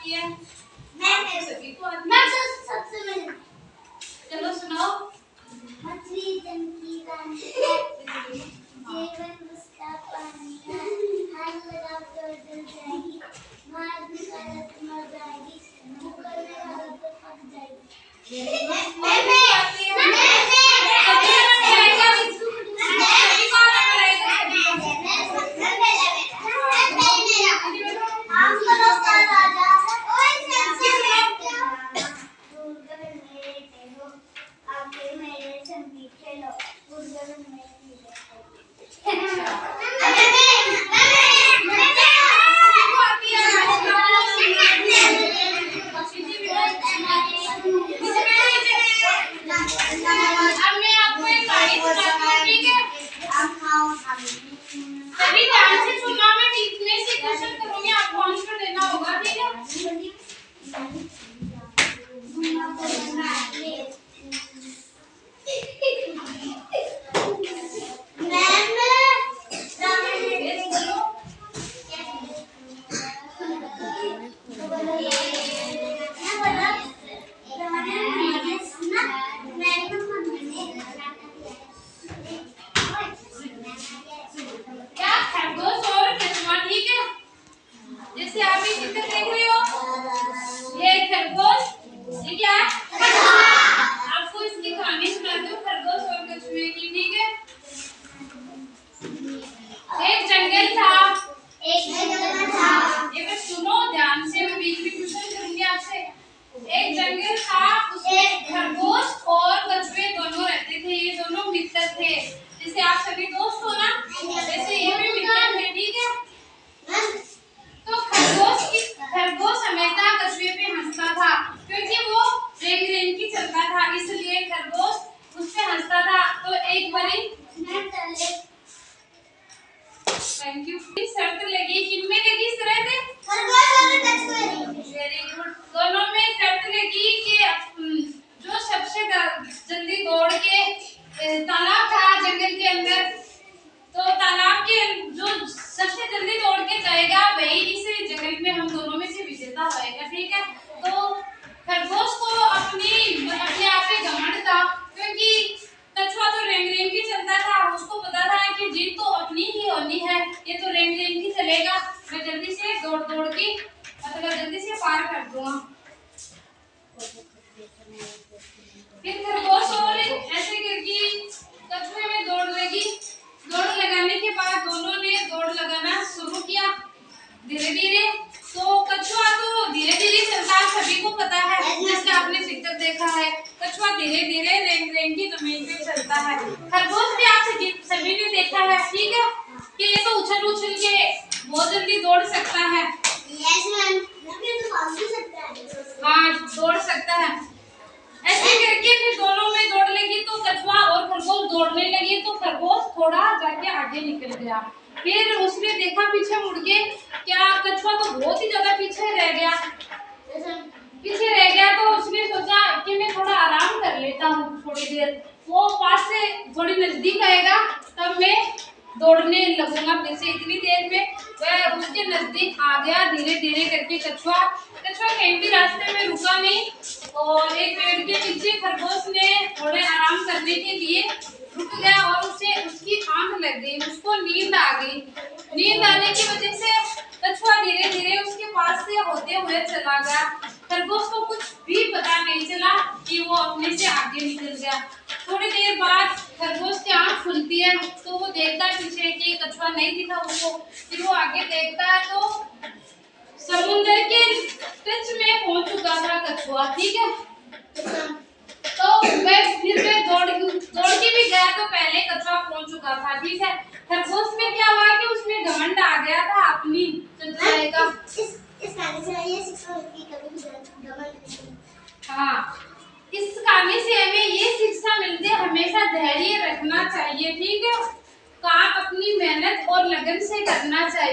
आती है? मैं सभी को आती मैं है। सबसे पहले चलो सुनाओ। मछली चमकी रानी जीवन उसका पानी हाथ लगा कर डर जाएगी मार भी कर तो मर जाएगी मुकर में लगा तो फट जाएगी। सभी ध्यान से सुनना, मैं बीच में से क्वेश्चन करूंगी, आपको आंसर देना होगा, ठीक है? क्या खरगोश और कछुआ, ठीक है? जैसे आप ये चित्र देख रहे हो, ये खरगोश, ये क्या है? आपको इसकी कहानी सुनाती हूँ खरगोश और कछुए की, ठीक है? एक जंगल था, एक सुनो ध्यान से, मैं बीच में क्वेश्चन करूंगी आपसे। एक जंगल था, उसमें खरगोश और कछुए दोनों रहते थे, ये दोनों मित्र थे। जैसे आप सभी दोस्त हो ना, वैसे ये भी मित्र थे, ठीक है? तो खरगोश हमेशा कछुए पे हंसता था, क्योंकि वो रेंग रेंग की चलता था, इसलिए खरगोश उस पे हंसता था। तो एक बारी थैंक यू शर्त लगी, किनमें लगी शर्त? खरगोश और कछुए। Very good. दोनों में शर्त लगी कि जो सबसे जल्दी दौड़ के तालाब था जंगल के अंदर, तो तालाब के जो सबसे जल्दी दौड़ के जाएगा वही इस जंगल में हम दोनों में से विजेता होएगा, ठीक है? तो खरगोश को अपने आप पे घमंड था, क्योंकि कछुआ तो रेंग रेंग की चलता था, उसको पता था कि जीत तो अपनी ही होनी है, ये तो रेंग रेंग की चलेगा, मैं जल्दी से दौड़ दौड़ के मतलब जल्दी से पार कर दूंगा। फिर खरगोश और ऐसे करके कछुए में दौड़ लगी। दौड़ लगाने के बाद दोनों ने दौड़ लगाना शुरू किया धीरे धीरे। तो कछुआ तो धीरे धीरे चलता है, सभी को पता है, जैसे आपने चित्र देखा है, कछुआ धीरे धीरे रेंग रेंग की जमीन पे चलता है। खरगोश भी आप सभी ने देखा है, ठीक है, कि ये तो उछल उछल के बहुत जल्दी दौड़ सकता है। हाँ, दौड़ सकता है। ऐसे करके फिर दोनों में दौड़ लगी, तो कछुआ और खरगोश दौड़ने लगे, तो खरगोश थोड़ा जाके आगे निकल गया। फिर उसने देखा पीछे मुड़ के, क्या कछुआ तो बहुत ही ज्यादा पीछे रह गया। तो उसने सोचा कि मैं थोड़ा आराम कर लेता हूँ थोड़ी देर, वो पास से थोड़ी नजदीक आएगा तब मैं दौड़ने लगूंगा। जैसे इतनी देर में वह उसके नजदीक आ गया धीरे धीरे करके। कछुआ कहीं भी रास्ते में रुका नहीं, और एक पेड़ के पीछे खरगोश ने थोड़े आराम करने के लिए रुक गया, और उसे उसकी आंख लग गई, उसको नींद आ गई। नींद आने की वजह से कछुआ धीरे धीरे उसके पास से होते हुए चला गया। खरगोश को कुछ भी पता नहीं चला कि वो अपने से आगे निकल गया। थोड़ी देर बाद खरगोश की आंख खुलती है, तो वो देखता है पीछे कि कछुआ नहीं दिखा उसको। फिर वो आगे देखता है तो समुद्र के टच में पहुंच चुका था कछुआ, ठीक है? तो वह दौड़ के भी गया, तो पहले कछुआ पहुंच चुका था, ठीक है? खरगोश में क्या हुआ कि उसमें घमंड आ गया था अपनी चतुराई का। हाँ, इस कहानी से हमें ये शिक्षा मिलती है, हमेशा धैर्य रखना चाहिए, ठीक है? काम अपनी मेहनत और लगन से करना चाहिए।